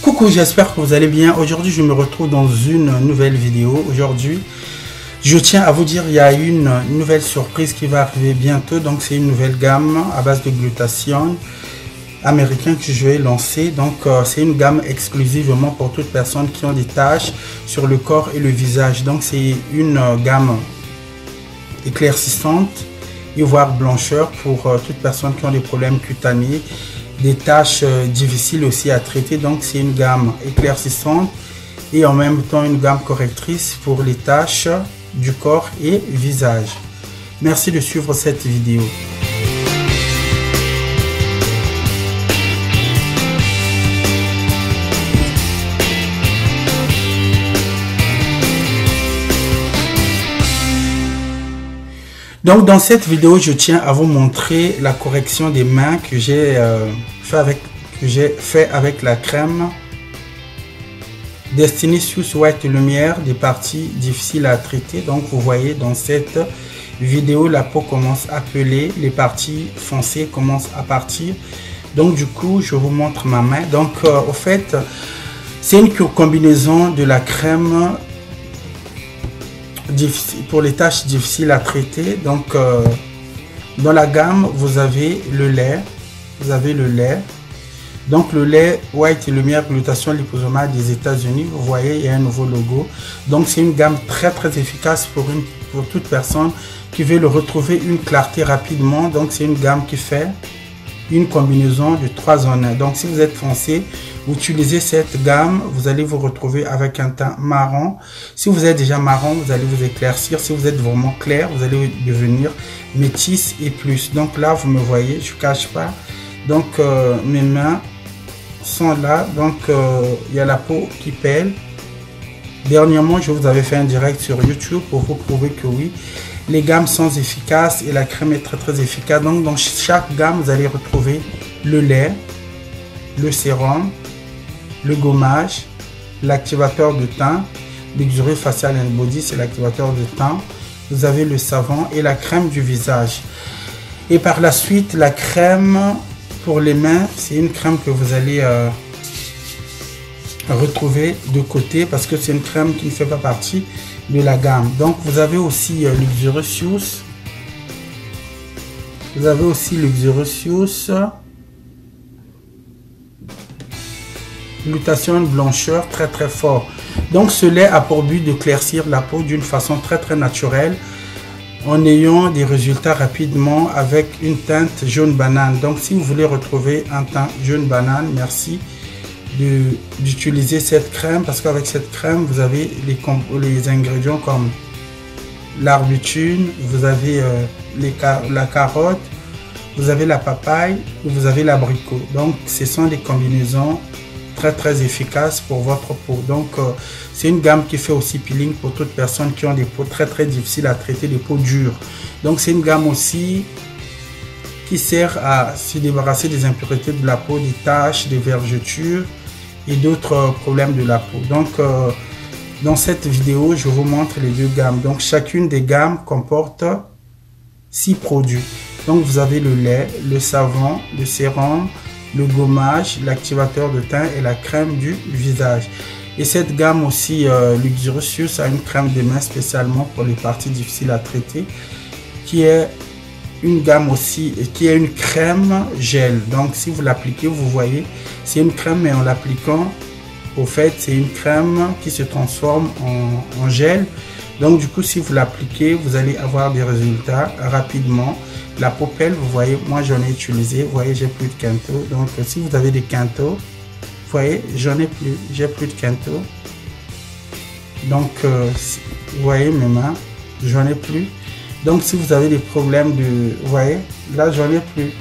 Coucou, j'espère que vous allez bien. Aujourd'hui, je me retrouve dans une nouvelle vidéo. Aujourd'hui, je tiens à vous dire, il y a une nouvelle surprise qui va arriver bientôt. Donc, c'est une nouvelle gamme à base de glutathione américain que je vais lancer. Donc, c'est une gamme exclusivement pour toutes personnes qui ont des taches sur le corps et le visage. Donc, c'est une gamme éclaircissante et voire blancheur pour toutes personnes qui ont des problèmes cutanés, des tâches difficiles aussi à traiter. Donc c'est une gamme éclaircissante et en même temps une gamme correctrice pour les tâches du corps et visage. Merci de suivre cette vidéo. Donc dans cette vidéo, je tiens à vous montrer la correction des mains que j'ai fait avec la crème Destiny Sous White Lumière des parties difficiles à traiter. Donc vous voyez dans cette vidéo, la peau commence à peler, les parties foncées commencent à partir. Donc du coup, je vous montre ma main. Donc au fait, c'est une combinaison de la crème pour les tâches difficiles à traiter. Donc dans la gamme vous avez le lait, donc le lait White Lumière Glutathione Liposomale des États-Unis. Vous voyez, il y a un nouveau logo. Donc c'est une gamme très efficace pour toute personne qui veut le retrouver une clarté rapidement. Donc c'est une gamme qui fait une combinaison de 3 en 1. Donc si vous êtes foncé, vous utilisez cette gamme, vous allez vous retrouver avec un teint marron. Si vous êtes déjà marron, vous allez vous éclaircir. Si vous êtes vraiment clair, vous allez devenir métisse et plus. Donc là, vous me voyez, je ne cache pas. Donc mes mains sont là. Donc il y a la peau qui pèle. Dernièrement, je vous avais fait un direct sur YouTube pour vous prouver que oui, les gammes sont efficaces et la crème est très efficace. Donc dans chaque gamme, vous allez retrouver le lait, le sérum, le gommage, l'activateur de teint, Luxury Facial and Body, c'est l'activateur de teint. Vous avez le savon et la crème du visage. Et par la suite, la crème pour les mains, c'est une crème que vous allez retrouver de côté parce que c'est une crème qui ne fait pas partie de la gamme. Donc vous avez aussi Luxurious. Vous avez aussi Luxurious Glutathione blancheur très fort. Donc ce lait a pour but de claircir la peau d'une façon très naturelle en ayant des résultats rapidement avec une teinte jaune banane. Donc si vous voulez retrouver un teint jaune banane, merci d'utiliser cette crème parce qu'avec cette crème vous avez les ingrédients comme l'arbutune, vous avez la carotte, vous avez la papaye, vous avez l'abricot. Donc ce sont des combinaisons très efficaces pour votre peau. Donc c'est une gamme qui fait aussi peeling pour toutes personnes qui ont des peaux très difficiles à traiter, des peaux dures. Donc c'est une gamme aussi qui sert à se débarrasser des impuretés de la peau, des taches, des vergetures et d'autres problèmes de la peau. Donc dans cette vidéo, je vous montre les deux gammes. Donc chacune des gammes comporte 6 produits. Donc vous avez le lait, le savon, le sérum, le gommage, l'activateur de teint et la crème du visage. Et cette gamme aussi Luxurious a une crème de main spécialement pour les parties difficiles à traiter, qui est une gamme aussi, qui est une crème gel. Donc si vous l'appliquez, vous voyez, c'est une crème, mais en l'appliquant, au fait, c'est une crème qui se transforme en gel. Donc du coup, si vous l'appliquez, vous allez avoir des résultats rapidement. La peau pèle, vous voyez, moi j'en ai utilisé, vous voyez, j'ai plus de quintaux. Donc si vous avez des quintaux, vous voyez, j'en ai plus, j'ai plus de quintaux. Donc vous voyez mes mains, j'en ai plus. Donc si vous avez des problèmes de, vous voyez, là j'en ai plus.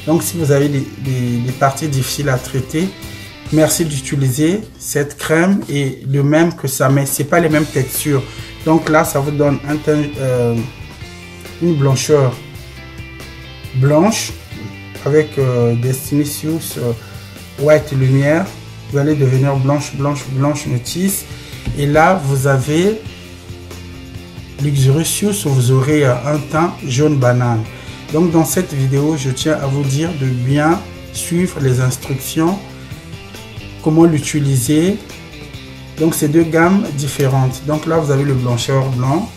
Donc si vous avez des parties difficiles à traiter, merci d'utiliser cette crème et de même que ça, mais c'est pas les mêmes textures. Donc là ça vous donne une blancheur blanche avec Destiny Sous White Lumière. Vous allez devenir blanche métisse. Et là vous avez Luxurious où vous aurez un teint jaune banane. Donc dans cette vidéo, je tiens à vous dire de bien suivre les instructions comment l'utiliser. Donc c'est deux gammes différentes. Donc là vous avez le blancheur blanc,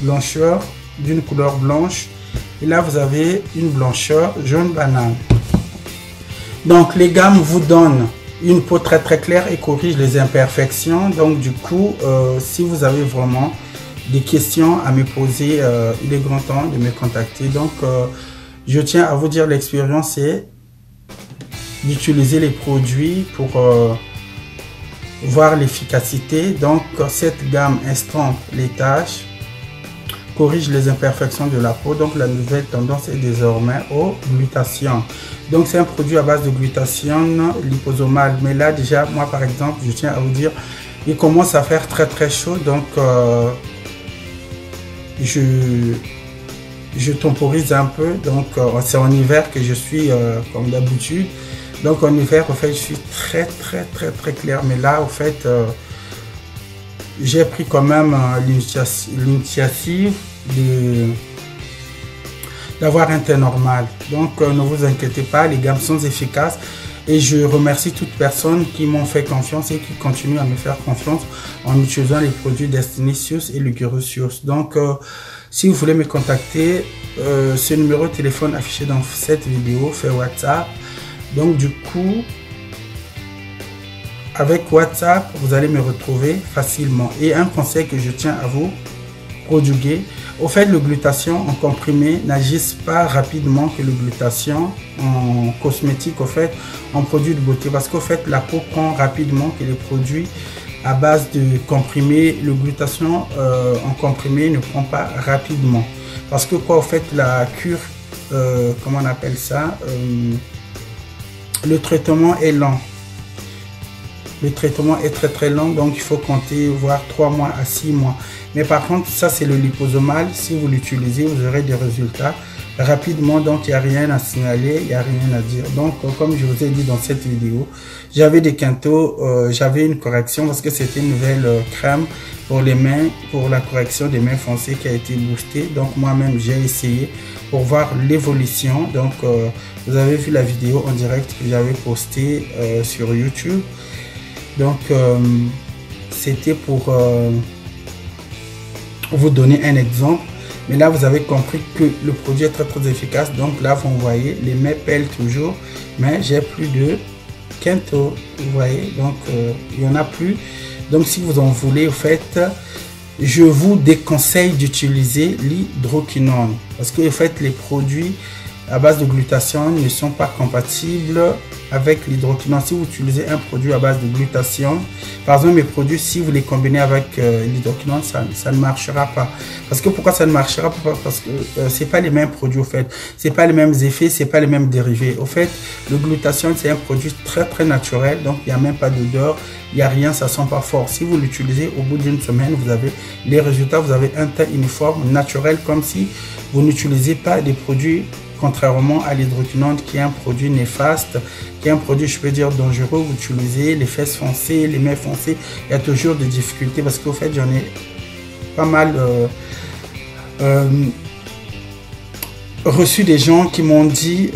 blancheur d'une couleur blanche, et là vous avez une blancheur jaune banane. Donc les gammes vous donnent une peau très claire et corrige les imperfections. Donc du coup si vous avez vraiment des questions à me poser, il est grand temps de me contacter. Donc je tiens à vous dire, l'expérience c'est d'utiliser les produits pour voir l'efficacité. Donc cette gamme estompe les taches, corrige les imperfections de la peau. Donc la nouvelle tendance est désormais au glutathione. Donc c'est un produit à base de glutathione liposomale. Mais là déjà moi par exemple je tiens à vous dire, il commence à faire très chaud. Donc je temporise un peu. Donc c'est en hiver que je suis comme d'habitude. Donc en hiver, en fait, je suis très clair. Mais là, en fait, j'ai pris quand même l'initiative d'avoir un teint normal. Donc ne vous inquiétez pas, les gammes sont efficaces. Et je remercie toutes personnes qui m'ont fait confiance et qui continuent à me faire confiance en utilisant les produits Destinicious et Ligurocious. Donc si vous voulez me contacter, ce numéro de téléphone affiché dans cette vidéo fait WhatsApp. Donc du coup, avec WhatsApp, vous allez me retrouver facilement. Et un conseil que je tiens à vous prodiguer, au fait, le glutathione en comprimé n'agisse pas rapidement que le glutathione en cosmétique, au fait, en produit de beauté. Parce qu'au fait, la peau prend rapidement que les produits à base de comprimé, le glutathione en comprimé ne prend pas rapidement. Parce que quoi, au fait, la cure, comment on appelle ça, le traitement est lent. Le traitement est très lent, donc il faut compter voire 3 mois à 6 mois. Mais par contre, ça c'est le liposomal. Si vous l'utilisez, vous aurez des résultats rapidement. Donc il n'y a rien à signaler, il n'y a rien à dire. Donc comme je vous ai dit dans cette vidéo, j'avais des quintaux, j'avais une correction parce que c'était une nouvelle crème pour les mains, pour la correction des mains foncées qui a été boostée. Donc moi-même j'ai essayé pour voir l'évolution. Donc vous avez vu la vidéo en direct que j'avais postée sur YouTube. Donc c'était pour vous donner un exemple. Mais là vous avez compris que le produit est très efficace. Donc là vous voyez, les mains pèlent toujours, mais j'ai plus de quintaux, vous voyez. Donc il n'y en a plus. Donc si vous en voulez, au fait, je vous déconseille d'utiliser l'hydroquinone. Parce que en fait, les produits à base de glutathione ne sont pas compatibles avec l'hydroquinone. Si vous utilisez un produit à base de glutathione, par exemple mes produits, si vous les combinez avec l'hydroquinone, ça ne marchera pas. Parce que pourquoi ça ne marchera pas? Parce que c'est pas les mêmes produits au fait, c'est pas les mêmes effets, c'est pas les mêmes dérivés. Au fait, le glutathione c'est un produit très naturel, donc il n'y a même pas d'odeur, il n'y a rien, ça sent pas fort. Si vous l'utilisez, au bout d'une semaine, vous avez les résultats, vous avez un teint uniforme, naturel, comme si vous n'utilisez pas des produits. Contrairement à l'hydroquinone qui est un produit néfaste, qui est un produit, je peux dire, dangereux. Vous utilisez les fesses foncées, les mains foncées, il y a toujours des difficultés parce qu'au fait, j'en ai pas mal reçu des gens qui m'ont dit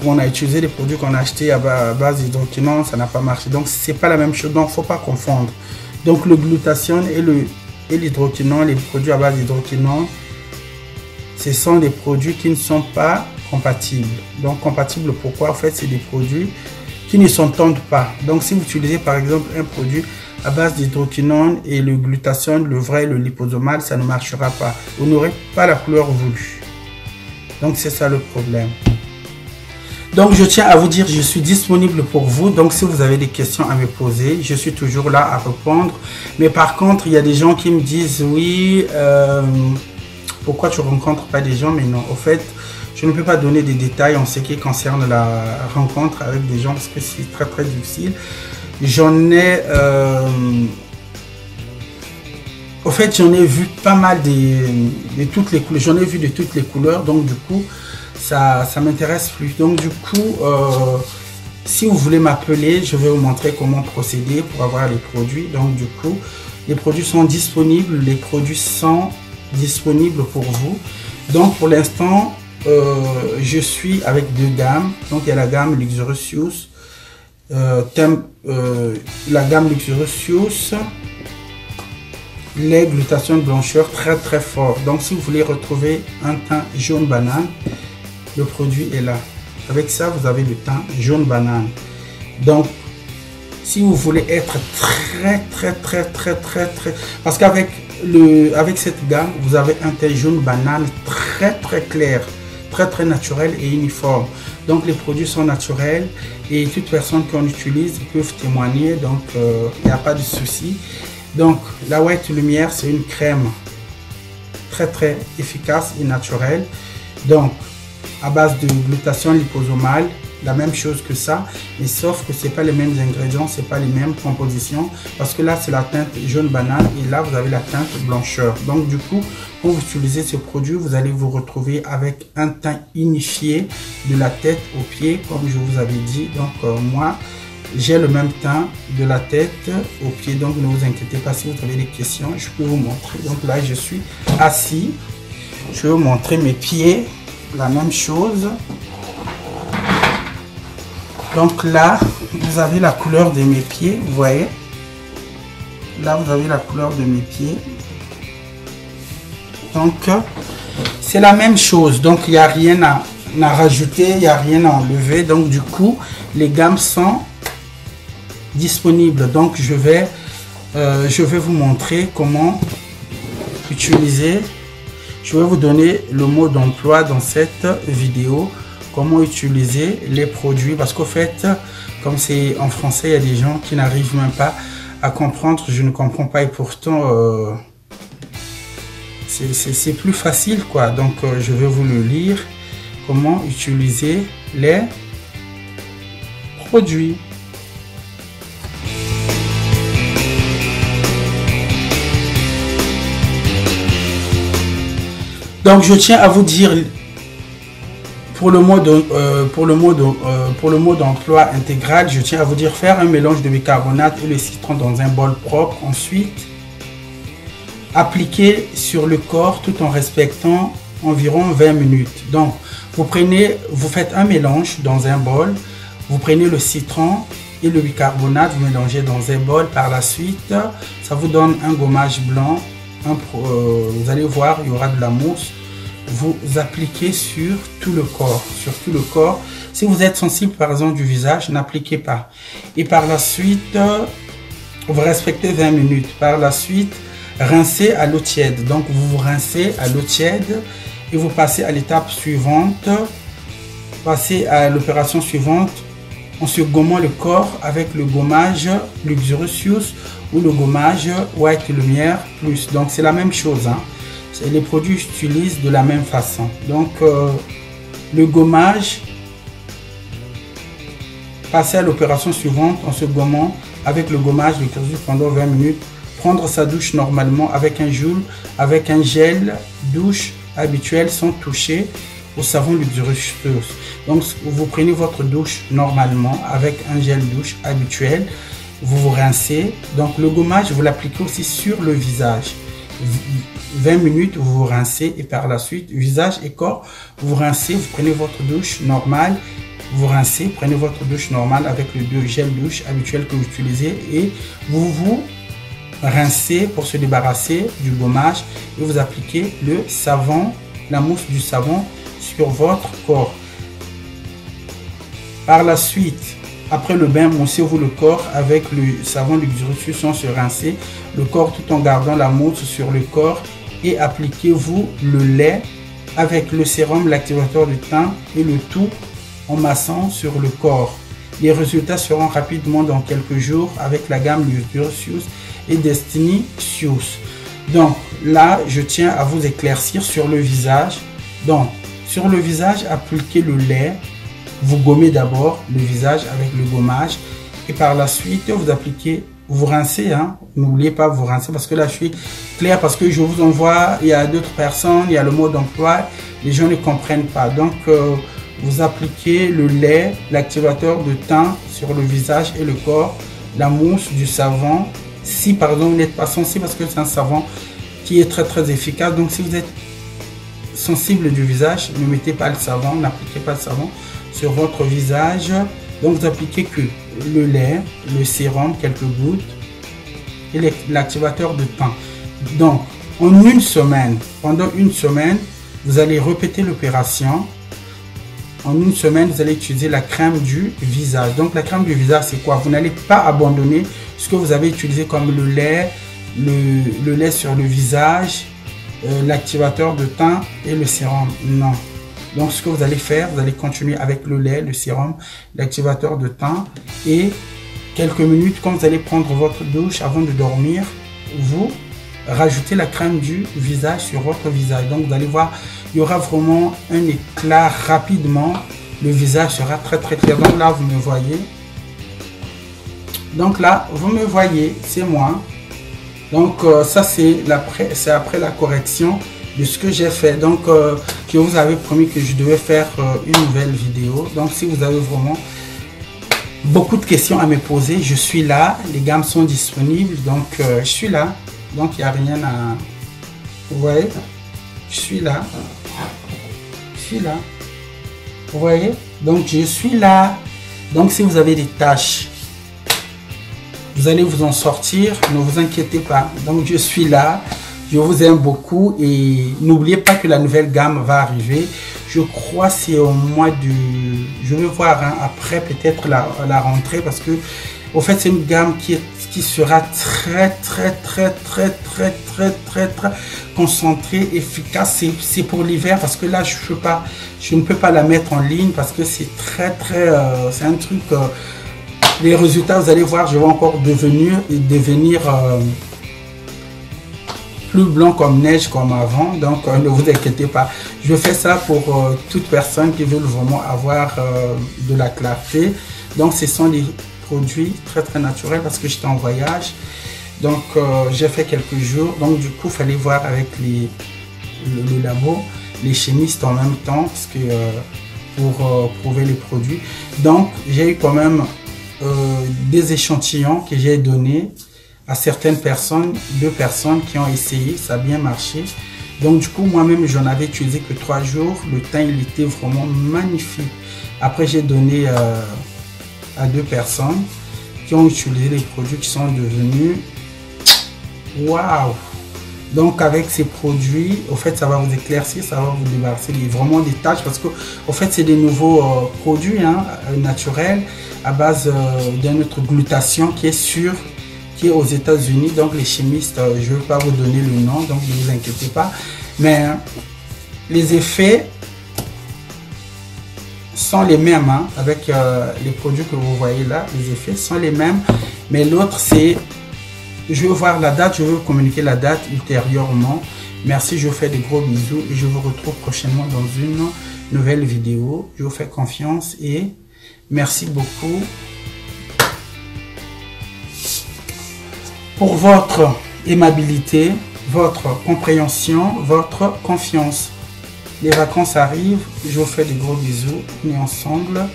on a utilisé les produits qu'on a achetés à base d'hydroquinone, ça n'a pas marché. Donc, c'est pas la même chose, donc il ne faut pas confondre. Donc, le glutathione et l'hydroquinone, les produits à base d'hydroquinone, ce sont des produits qui ne sont pas compatibles. Donc compatibles pourquoi? En fait, c'est des produits qui ne s'entendent pas. Donc si vous utilisez par exemple un produit à base d'hydroquinone et le glutathione, le vrai, le liposomal, ça ne marchera pas. Vous n'aurez pas la couleur voulue. Donc c'est ça le problème. Donc je tiens à vous dire, je suis disponible pour vous. Donc si vous avez des questions à me poser, je suis toujours là à répondre. Mais par contre, il y a des gens qui me disent oui, pourquoi tu ne rencontres pas des gens? Mais non, au fait, je ne peux pas donner des détails en ce qui concerne la rencontre avec des gens parce que c'est très difficile. J'en ai... au fait, j'en ai vu pas mal de toutes les couleurs. J'en ai vu de toutes les couleurs. Donc, du coup, ça m'intéresse plus. Donc, du coup, si vous voulez m'appeler, je vais vous montrer comment procéder pour avoir les produits. Donc, du coup, les produits sont disponibles. Les produits sont disponible pour vous. Donc pour l'instant je suis avec deux gammes. Donc il y a la gamme Ligurocious la gamme Luxurious, les glutations de blancheur très fort. Donc si vous voulez retrouver un teint jaune banane, le produit est là. Avec ça, vous avez le teint jaune banane. Donc si vous voulez être très parce qu'avec cette gamme, vous avez un teint jaune banane très clair, très naturel et uniforme. Donc les produits sont naturels et toute personne qui en utilise peuvent témoigner, donc il n'y a pas de souci. Donc la White Lumière, c'est une crème très efficace et naturelle, donc à base de glutathione liposomale, la même chose que ça, mais sauf que c'est pas les mêmes ingrédients, c'est pas les mêmes compositions, parce que là c'est la teinte jaune banane et là vous avez la teinte blancheur. Donc du coup, quand vous utilisez ce produit, vous allez vous retrouver avec un teint unifié de la tête aux pieds, comme je vous avais dit. Donc moi j'ai le même teint de la tête aux pieds, donc ne vous inquiétez pas si vous avez des questions, je peux vous montrer. Donc là je suis assis, je vais vous montrer mes pieds, la même chose. Donc là, vous avez la couleur de mes pieds, vous voyez. Là, vous avez la couleur de mes pieds. Donc, c'est la même chose. Donc, il n'y a rien à rajouter, il n'y a rien à enlever. Donc, du coup, les gammes sont disponibles. Donc, je vais vous montrer comment utiliser. Je vais vous donner le mot d'emploi dans cette vidéo. Comment utiliser les produits, parce qu'au fait, comme c'est en français, il y a des gens qui n'arrivent même pas à comprendre. Je ne comprends pas et pourtant c'est plus facile quoi. Donc je vais vous le lire. Comment utiliser les produits. Donc je tiens à vous dire, pour le mot d'emploi intégral, je tiens à vous dire: faire un mélange de bicarbonate et le citron dans un bol propre. Ensuite, appliquer sur le corps tout en respectant environ 20 minutes. Donc, vous faites un mélange dans un bol, vous prenez le citron et le bicarbonate, vous mélangez dans un bol. Par la suite, ça vous donne un gommage blanc. Vous allez voir, il y aura de la mousse. Vous appliquez sur tout le corps, Si vous êtes sensible par exemple du visage, n'appliquez pas. Et par la suite, vous respectez 20 minutes. Par la suite, rincez à l'eau tiède. Donc vous vous rincez à l'eau tiède et vous passez à l'étape suivante. Passez à l'opération suivante en se gommant le corps avec le gommage Luxurious ou le gommage White Lumière Plus. Donc c'est la même chose, hein. Les produits utilisent de la même façon. Donc le gommage, passer à l'opération suivante en se gommant avec le gommage de Luxurious pendant 20 minutes. Prendre sa douche normalement avec un gel douche habituel sans toucher au savon Luxurious. Donc vous prenez votre douche normalement avec un gel douche habituel, vous vous rincez. Donc le gommage, vous l'appliquez aussi sur le visage. 20 minutes, vous vous rincez et par la suite, visage et corps, vous rincez, vous prenez votre douche normale, vous rincez, prenez votre douche normale avec le gel douche habituel que vous utilisez et vous vous rincez pour se débarrasser du gommage et vous appliquez le savon, la mousse du savon sur votre corps. Par la suite, après le bain, moussez-vous le corps avec le savon Luxurious sans se rincer le corps tout en gardant la mousse sur le corps et appliquez-vous le lait avec le sérum, l'activateur du teint et le tout en massant sur le corps. Les résultats seront rapidement dans quelques jours avec la gamme Luxurious et Destinicious. Donc là, je tiens à vous éclaircir sur le visage. Donc sur le visage, appliquez le lait. Vous gommez d'abord le visage avec le gommage et par la suite vous appliquez, vous rincez, hein. N'oubliez pas vous rincer parce que là je suis clair parce que je vous envoie, il y a d'autres personnes, il y a le mot d'emploi, les gens ne comprennent pas. Donc vous appliquez le lait, l'activateur de teint sur le visage et le corps, la mousse du savon. Si par exemple vous n'êtes pas sensible parce que c'est un savon qui est très efficace, donc si vous êtes sensible du visage, ne mettez pas le savon, n'appliquez pas le savon sur votre visage. Donc vous appliquez que le lait, le sérum, quelques gouttes et l'activateur de teint. Donc, en une semaine, pendant une semaine, vous allez répéter l'opération. En une semaine, vous allez utiliser la crème du visage. Donc, la crème du visage, c'est quoi? Vous n'allez pas abandonner ce que vous avez utilisé comme le lait sur le visage, l'activateur de teint et le sérum. Non. Donc, ce que vous allez faire, vous allez continuer avec le lait, le sérum, l'activateur de teint et quelques minutes, quand vous allez prendre votre douche avant de dormir, vous rajoutez la crème du visage sur votre visage. Donc, vous allez voir, il y aura vraiment un éclat rapidement. Le visage sera très très clair. Donc là, vous me voyez. Donc là, vous me voyez, c'est moi. Donc ça, c'est après la correction de ce que j'ai fait. Donc, je vous avais promis que je devais faire une nouvelle vidéo. Donc, si vous avez vraiment beaucoup de questions à me poser, je suis là. Les gammes sont disponibles. Donc, je suis là. Donc, il n'y a rien à... Vous voyez? Je suis là. Je suis là. Vous voyez? Donc, je suis là. Donc, si vous avez des tâches, vous allez vous en sortir. Ne vous inquiétez pas. Donc, je suis là. Je vous aime beaucoup. Et n'oubliez pas que la nouvelle gamme va arriver. Je crois que c'est au mois de... Je vais voir hein, après peut-être la rentrée. Parce que, au fait, c'est une gamme qui sera très concentrée, efficace. C'est pour l'hiver parce que là je ne peux pas la mettre en ligne parce que c'est c'est un truc, les résultats vous allez voir, je vais encore devenir plus blanc comme neige comme avant. Donc ne vous inquiétez pas, je fais ça pour toute personne qui veut vraiment avoir de la clarté. Donc ce sont des produits très naturels parce que j'étais en voyage. Donc j'ai fait quelques jours, donc du coup il fallait voir avec le labo, les chimistes en même temps parce que pour prouver les produits. Donc j'ai eu quand même des échantillons que j'ai donnés à certaines personnes, 2 personnes qui ont essayé, ça a bien marché. Donc du coup moi-même j'en avais utilisé que 3 jours, le teint il était vraiment magnifique. Après j'ai donné à 2 personnes qui ont utilisé les produits qui sont devenus waouh. Donc avec ces produits, au fait ça va vous éclaircir, ça va vous débarrasser vraiment des taches parce que au fait c'est des nouveaux produits hein, naturels à base d'un autre glutathion qui est aux États-Unis. Donc les chimistes, je ne vais pas vous donner le nom, donc ne vous inquiétez pas, mais les effets sont les mêmes hein, avec les produits que vous voyez là. Les effets sont les mêmes, mais l'autre c'est, je veux voir la date, je veux communiquer la date ultérieurement. Merci, je vous fais des gros bisous et je vous retrouve prochainement dans une nouvelle vidéo. Je vous fais confiance et merci beaucoup pour votre aimabilité, votre compréhension, votre confiance. Les vacances arrivent, je vous fais des gros bisous. On est ensemble.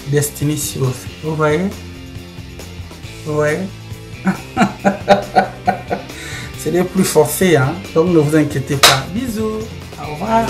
Destiny Seals. Vous voyez? Vous voyez? C'est les plus forcés, hein? Donc ne vous inquiétez pas. Bisous. Au revoir.